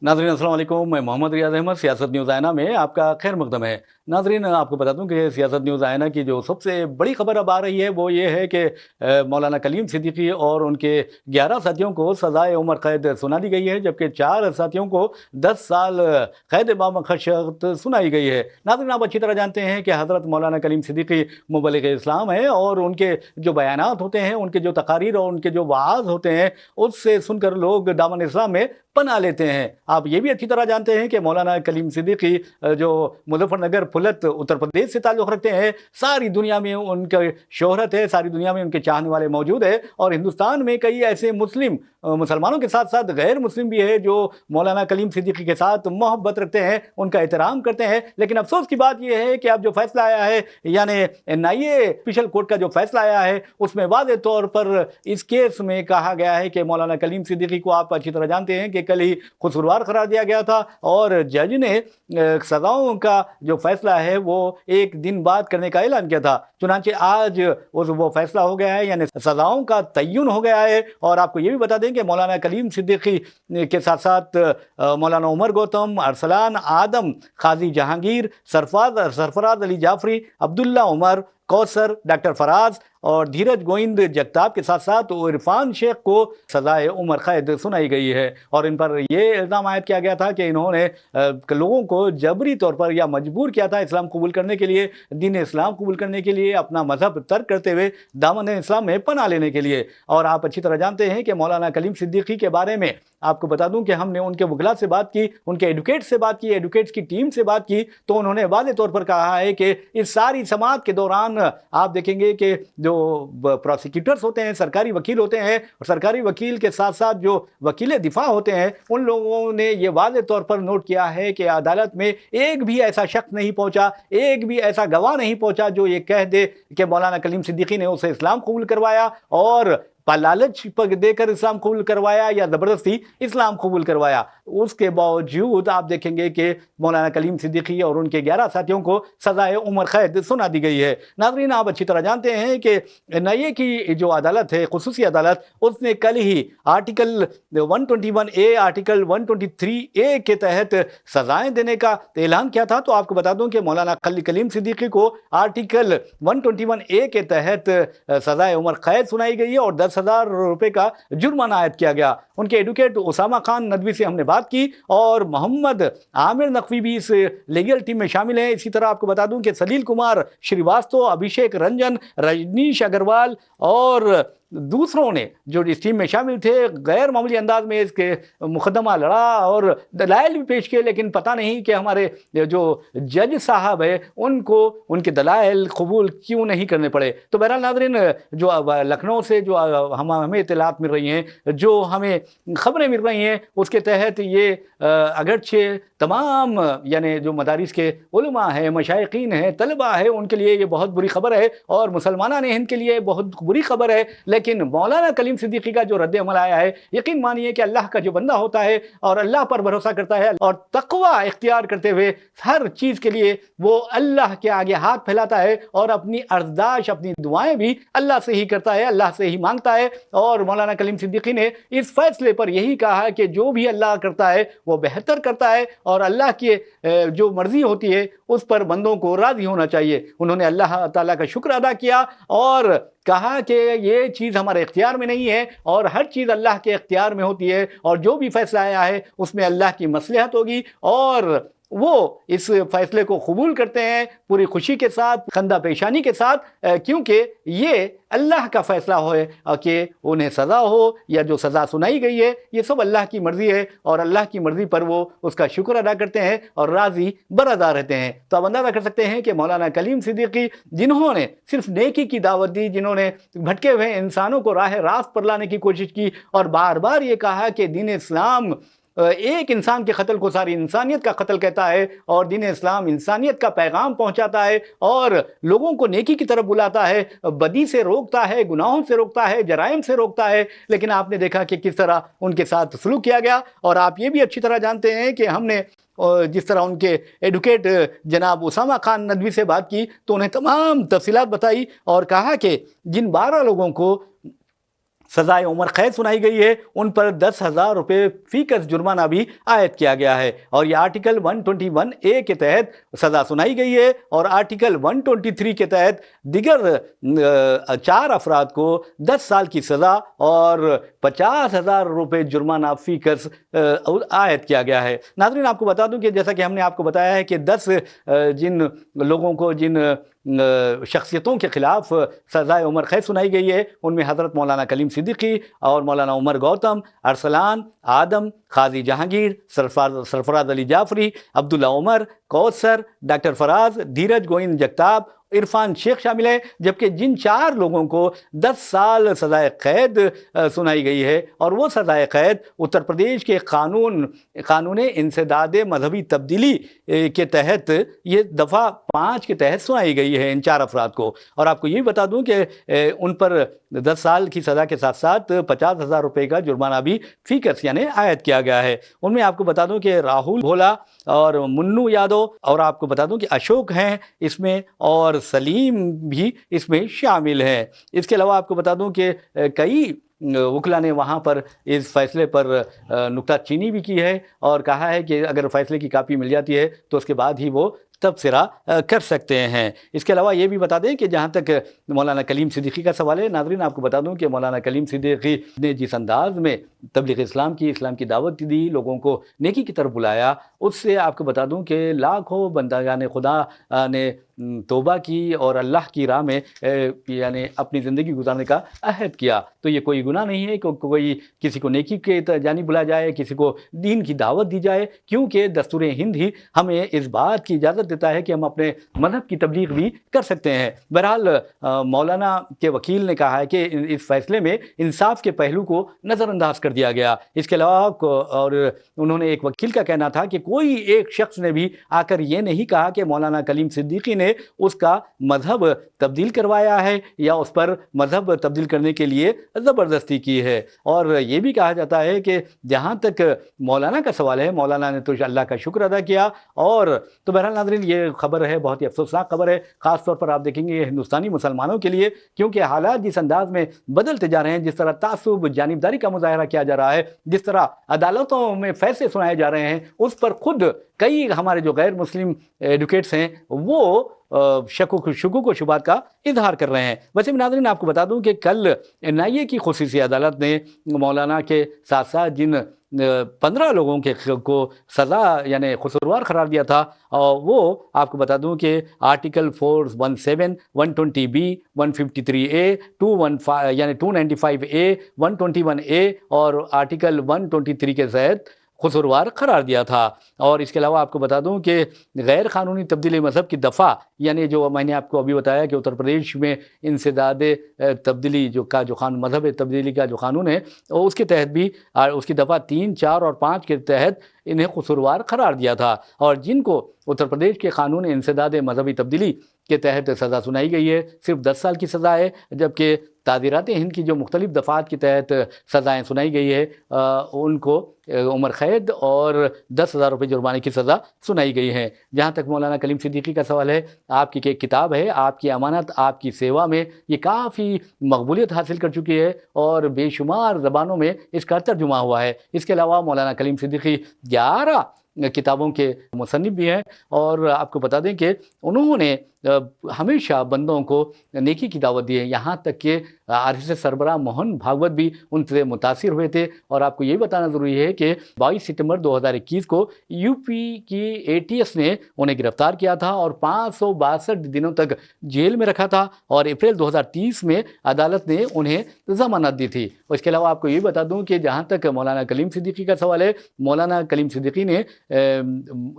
नाज़रीन अस्सलाम वालेकुम, मैं मोहम्मद रियाज़ अहमद सियासत न्यूज़ आइना में आपका खैर मकदम है। नाज़रीन आपको बता दूं कि सियासत न्यूज़ आइना की जो सबसे बड़ी खबर अब आ रही है वो ये है कि मौलाना कलीम सिद्दीकी और उनके 11 साथियों को सज़ाए उम्र कैद सुना दी गई है, जबकि 4 साथियों को 10 साल कैद बामशक्कत सुनाई गई है। नाज़रीन आप अच्छी तरह जानते हैं कि हज़रत मौलाना कलीम सिद्दीकी मुबल्लिग़ इस्लाम है और उनके जो बयानात होते हैं, उनके जो तकारीर और उनके जो वाज़ होते हैं, उससे सुनकर लोग दामन इस्लाम में पना लेते हैं। आप ये भी अच्छी तरह जानते हैं कि मौलाना कलीम सिद्दीकी जो मुजफ्फरनगर फुलत उत्तर प्रदेश से ताल्लुक़ रखते हैं, सारी दुनिया में उनका शोहरत है, सारी दुनिया में उनके चाहने वाले मौजूद है। और हिंदुस्तान में कई ऐसे मुसलमानों के साथ साथ गैर मुस्लिम भी है जो मौलाना कलीम सिद्दीकी के साथ मोहब्बत रखते हैं, उनका एहतराम करते हैं। लेकिन अफसोस की बात यह है कि अब जो फैसला आया है, यानी NIA स्पेशल कोर्ट का जो फैसला आया है, उसमें वाज़ेह तौर पर इस केस में कहा गया है कि मौलाना कलीम सिद्दीकी को आप अच्छी तरह जानते हैं कि कल ही कसूरवार करार दिया गया था और जज ने सजाओं का जो फैसला है वो एक दिन बाद करने का ऐलान किया था। चुनांचे आज वो फैसला हो गया है, यानी सजाओं का तय्युन हो गया है। और आपको ये भी बता दें कि मौलाना कलीम सिद्दीकी के साथ साथ मौलाना उमर गौतम, अरसलान आदम, काजी जहांगीर, सरफराज अली जाफरी, अब्दुल्ला उमर, कौसर, डॉक्टर फराज और धीरज गोविंद जगताप के साथ साथ इरफान शेख को सजाए उम्र कैद सुनाई गई है। और इन पर यह इल्ज़ाम आयद किया गया था कि इन्होंने लोगों को जबरी तौर पर या मजबूर किया था इस्लाम कबूल करने के लिए, दीन इस्लाम कबूल करने के लिए, अपना मजहब तर्क करते हुए दामन इस्लाम में पनाह लेने के लिए। और आप अच्छी तरह जानते हैं कि मौलाना कलीम सिद्दीकी के बारे में आपको बता दूं कि हमने उनके वकला से बात की, उनके एडवोकेट से बात की, एडवोकेट्स की टीम से बात की, तो उन्होंने वाज़ेह तौर पर कहा है कि इस सारी समाअत के दौरान आप देखेंगे कि जो प्रोसिक्यूटर्स होते हैं, सरकारी वकील होते हैं, और सरकारी वकील के साथ साथ जो वकील दिफा होते हैं, उन लोगों ने ये वाज़ेह तौर पर नोट किया है कि अदालत में एक भी ऐसा शख्स नहीं पहुंचा, एक भी ऐसा गवाह नहीं पहुंचा जो ये कह दे कि मौलाना कलीम सिद्दीकी ने उसे इस्लाम कबूल करवाया और लालच देकर इस्लाम कबूल करवाया या ज़बरदस्ती इस्लाम कबूल करवाया। उसके बावजूद आप देखेंगे कि मौलाना कलीम सिद्दीकी और उनके 11 साथियों को सजाए उम्र कैद सुना दी गई है। नाज़रीन आप अच्छी तरह जानते हैं कि NIA की जो अदालत है, खुसूसी अदालत, उसने कल ही आर्टिकल 121A, आर्टिकल 123A के तहत सजाएं देने का ऐलान किया था। तो आपको बता दूं कि मौलाना कलीम सिद्दीकी को आर्टिकल 121A के तहत सजाए उम्र कैद सुनाई गई है और 10,000 रुपए का जुर्माना आयद किया गया। उनके एडवोकेट उसामा खान नदवी से हमने बात की और मोहम्मद आमिर नकवी भी इस लीगल टीम में शामिल हैं। इसी तरह आपको बता दूं कि सलील कुमार श्रीवास्तव, अभिषेक रंजन, रजनीश अग्रवाल और दूसरों ने जो इस टीम में शामिल थे गैर मामूली अंदाज में इसके मुकदमा लड़ा और दलाइल भी पेश किए, लेकिन पता नहीं कि हमारे जो जज साहब है उनको उनके दलाइल कबूल क्यों नहीं करने पड़े। तो बहरहाल नाज़रीन, जो लखनऊ से जो हमें इत्तलात मिल रही हैं, जो हमें खबरें मिल रही हैं, उसके तहत ये अगरचे तमाम यानी जो मदारिस के उलमा है, मशाइखीन है, तलबा है, उनके लिए ये बहुत बुरी खबर है और मुसलमाना ने हिंद के लिए बहुत बुरी खबर है। लेकिन मौलाना कलीम सिद्दीकी का जो रद्द अमल आया है, यकीन मानिए कि अल्लाह का जो बंदा होता है और अल्लाह पर भरोसा करता है और तकवा इख्तियार करते हुए हर चीज़ के लिए वो अल्लाह के आगे हाथ फैलाता है और अपनी अर्दाश, अपनी दुआएं भी अल्लाह से ही करता है, अल्लाह से ही मांगता है। और मौलाना कलीम सिद्दीकी ने इस फैसले पर यही कहा है कि जो भी अल्लाह करता है वो बेहतर करता है और अल्लाह की जो मर्जी होती है उस पर बंदों को राज़ी होना चाहिए। उन्होंने अल्लाह ताला का शुक्र अदा किया और कहा कि ये चीज़ हमारे इख्तियार में नहीं है और हर चीज़ अल्लाह के इख्तियार में होती है और जो भी फैसला आया है उसमें अल्लाह की मसलहत होगी और वो इस फैसले को कबूल करते हैं पूरी खुशी के साथ, खंदा पेशानी के साथ, क्योंकि ये अल्लाह का फैसला हो कि उन्हें सज़ा हो या जो सज़ा सुनाई गई है, ये सब अल्लाह की मर्ज़ी है और अल्लाह की मर्ज़ी पर वो उसका शुक्र अदा करते हैं और राज़ी बरअज़ा रहते हैं। तो आप अंदाज़ा कर सकते हैं कि मौलाना कलीम सिद्दीकी जिन्होंने सिर्फ नेकी की दावत दी, जिन्होंने भटके हुए इंसानों को राह रास्त पर लाने की कोशिश की और बार बार ये कहा कि दीन इस्लाम एक इंसान के कत्ल को सारी इंसानियत का कत्ल कहता है और दीन इस्लाम इंसानियत का पैगाम पहुंचाता है और लोगों को नेकी की तरफ बुलाता है, बदी से रोकता है, गुनाहों से रोकता है, जराइम से रोकता है। लेकिन आपने देखा कि किस तरह उनके साथ सलूक किया गया। और आप ये भी अच्छी तरह जानते हैं कि हमने जिस तरह उनके एडवोकेट जनाब उसामा खान नदवी से बात की तो उन्हें तमाम तफसीलात बताई और कहा कि जिन 12 लोगों को سزائے عمر قید سنائی گئی ہے، ان پر 10,000 روپے فی کس جرمانہ بھی عائد کیا گیا ہے، اور یہ آرٹیکل 121A کے تحت سزا سنائی گئی ہے، اور آرٹیکل 123 کے تحت دیگر 4 افراد کو 10 سال کی سزا اور 50,000 روپے جرمانہ فی کس عائد کیا گیا ہے۔ ناظرین آپ کو بتا دوں کہ جیسا کہ ہم نے آپ کو بتایا ہے کہ 10 جن لوگوں کو جن شخصیتوں کے خلاف سزائے عمر قید سنائی گئی ہے، ان میں حضرت مولانا کلیم صدیقی اور مولانا عمر گوتم، ارسلان، آدم، قاضی جہانگیر، سرفراز علی جعفری، عبداللہ عمر، کوثر، ڈاکٹر فراز، دھیرج گوئند جگتاب، عرفان شیخ شامل ہیں، جبکہ جن 4 لوگوں کو 10 سال سزائے قید سنائی گئی ہے، اور وہ سزائے قید اتر پردیش کے قانون انسداد مذہبی تبدیلی کے تحت یہ دفعہ 5 کے تحت سنائی گئی ہے ان 4 افراد کو۔ اور آپ کو یہ بتا دوں کہ ان پر 10 سال کی سزا کے ساتھ ساتھ 50,000 روپے کا جرمانہ بھی فی کس یعنی عائد کیا گیا ہے۔ ان میں آپ کو بتا دوں کہ راہل بھولا اور منو یادو، اور آپ کو بتا دوں کہ اشوک ہیں اس میں، اور سلیم بھی اس میں شامل ہیں۔ اس کے علاوہ آپ کو بتا دوں کہ کئی وکلا نے وہاں پر اس فیصلے پر نکتہ چینی بھی کی ہے، اور کہا ہے کہ اگر فیصلے کی کاپی مل جاتی ہے تو اس کے بعد ہی وہ تبصرہ کر سکتے ہیں۔ اس کے علاوہ یہ بھی بتا دیں کہ جہاں تک مولانا کلیم صدیقی کا سوال ہے، ناظرین آپ کو بتا دوں کہ مولانا کلیم صدیقی نے جس انداز میں تبلیغ اسلام کی دعوت دی، لوگوں کو نیکی کی طرف بلایا، اس سے آپ کو بتا دوں کہ لاکھوں بندگان خدا نے توبہ کی اور اللہ کی راہ میں یعنی اپنی زندگی گزارنے کا عہد کیا۔ تو یہ کوئی گناہ نہیں ہے کہ کوئی کسی کو نیکی کے جانب بلایا جائے، کسی کو دین کی دعوت دی جائے، کیونکہ دستور ہند ہی ہمیں اس بات کی اجازت دیتا ہے کہ ہم اپنے مذہب کی تبلیغ بھی کر سکتے ہیں۔ بہرحال مولانا کے وکیل نے کہا ہے کہ اس فیصلے میں انصاف کے پہلو کو نظر انداز کر دیا گیا۔ اس کے علاوہ اور انہوں نے ایک وکیل کا کہنا تھا کہ کوئی ایک شخص نے بھی آ کر یہ نہیں کہا کہ مولانا کلیم صدیقی نے اس کا مذہب تبدیل کروایا ہے یا اس پر مذہب تبدیل کرنے کے لیے زبردستی کی ہے۔ اور یہ بھی کہا جاتا ہے کہ جہاں تک مولانا کا سوال ہے، مولانا نے تو اللہ کا شکر ادا کیا، اور تو بہرحال ناظرین یہ خبر ہے، بہت ہی افسوسناک خبر ہے، خاص طور پر آپ دیکھیں گے یہ ہندوستانی مسلمانوں کے لیے، کیونکہ حالات جس انداز میں بدلتے جا رہے ہیں، جس طرح تعصب، جانبداری کا مظاہرہ کیا جا رہا ہے، جس طرح عدالتوں میں فیصلے سنائے جا رہے ہیں، اس پر خود کئی ہمارے جو غیر مسلم ایڈوکیٹس ہیں وہ شکوک و شبہات کا اظہار کر رہے ہیں۔ ویسے بھی ناظرین آپ کو بتا دوں کہ کل NIA کی خصوصی عدالت نے مولانا کے ساتھ ساتھ جن 15 لوگوں کو سزا یعنی قصوروار قرار دیا تھا، اور وہ آپ کو بتا دوں کہ آرٹیکل 417، 120B، 153A، 215 یعنی 295A، 121A اور آرٹیکل 123 کے تحت قصوروار قرار دیا تھا۔ اور اس کے علاوہ آپ کو بتا دوں کہ غیر قانونی تبدیلی مذہب کی دفعہ، یعنی جو میں نے آپ کو ابھی بتایا کہ اتر پردیش میں انسداد تبدیلی جو مذہب تبدیلی کا جو قانون ہے، اس کے تحت بھی اس کی دفعہ 3، 4 اور 5 کے تحت انہیں قصوروار قرار دیا تھا، اور جن کو اتر پردیش کے قانون انسداد مذہبی تبدیلی کے تحت سزا سنائی گئی ہے صرف 10 سال کی سزا ہے، جبکہ تعزیرات ہند کی جو مختلف دفعات کے تحت سزائیں سنائی گئی ہے ان کو عمر قید اور 10,000 روپے جرمانے کی سزا سنائی گئی ہے۔ جہاں تک مولانا کلیم صدیقی کا سوال ہے، آپ کی ایک کتاب ہے، آپ کی امانت آپ کی سیوا میں یہ کافی مقبولیت حاصل کر چکی ہے، اور بے شمار زبانوں میں اس کا ترجمہ ہوا ہے۔ اس کے علاوہ مولانا کلیم صدیقی 11 کتابوں کے مصنف بھی ہیں، اور آپ کو بتا دیں کہ انہوں نے ہمیشہ بندوں کو نیکی کی دعوت دی ہے، یہاں تک کہ RSS سربراہ موہن بھاگوت بھی ان سے متاثر ہوئے تھے۔ اور آپ کو یہ بتانا ضروری ہے کہ 22 ستمبر 2021 کو UP کی ATS نے انہیں گرفتار کیا تھا اور 562 دنوں تک جیل میں رکھا تھا، اور اپریل 2030 میں عدالت نے انہیں ضمانت دی تھی۔ اور اس کے علاوہ آپ کو یہ بتا دوں کہ جہاں تک مولانا کلیم صدیقی کا سوال ہے، مولانا کلیم صدیقی نے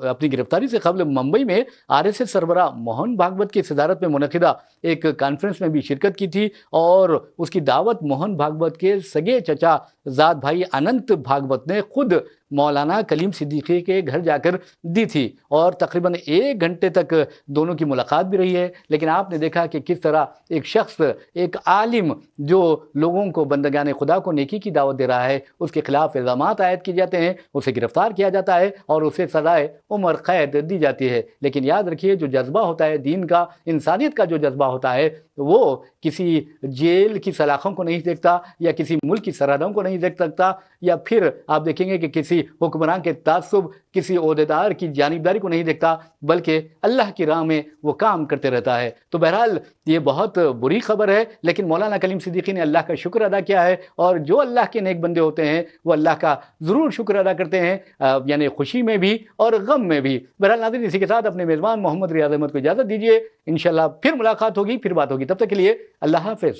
اپنی گرفتاری سے قبل ممبئی میں RSS سربراہ موہن بھاگوت کی صدارت میں منعقدہ ایک کانفرنس میں بھی شرکت کی تھی، اور اس کی دعوت موہن بھاگوت کے سگے چچا زاد بھائی اننت بھاگوت نے خود مولانا کلیم صدیقی کے گھر جا کر دی تھی، اور تقریباً 1 گھنٹے تک دونوں کی ملاقات بھی رہی ہے۔ لیکن آپ نے دیکھا کہ کس طرح ایک شخص، ایک عالم جو لوگوں کو، بندگان خدا کو نیکی کی دعوت دے رہا ہے، اس کے خلاف الزامات عائد کیے جاتے ہیں، اسے گرفتار کیا جاتا ہے اور اسے سزائے عمر قید دی جاتی ہے۔ لیکن یاد رکھیے، جو جذبہ ہوتا ہے دین کا، انسانیت کا جو جذبہ ہوتا ہے، وہ کسی جیل کی سلاخوں کو نہیں دیکھتا، یا کسی ملک کی سرحدوں کو نہیں دیکھ سکتا، یا پھر آپ دیکھیں گے کہ کسی حکمران کے تعصب، کسی عہدیدار کی جانبداری کو نہیں دیکھتا، بلکہ اللہ کی راہ میں وہ کام کرتے رہتا ہے۔ تو بہرحال یہ بہت بری خبر ہے، لیکن مولانا کلیم صدیقی نے اللہ کا شکر ادا کیا ہے، اور جو اللہ کے نیک بندے ہوتے ہیں وہ اللہ کا ضرور شکر ادا کرتے ہیں، یعنی خوشی میں بھی اور غم میں بھی۔ بہرحال ناظرین، اسی کے ساتھ اپنے میزبان محمد ریاض احمد کو اجازت دیجیے، انشاءاللہ پھر ملاقات ہوگی، پھر بات ہوگی، تب تک کے لیے اللہ حافظ۔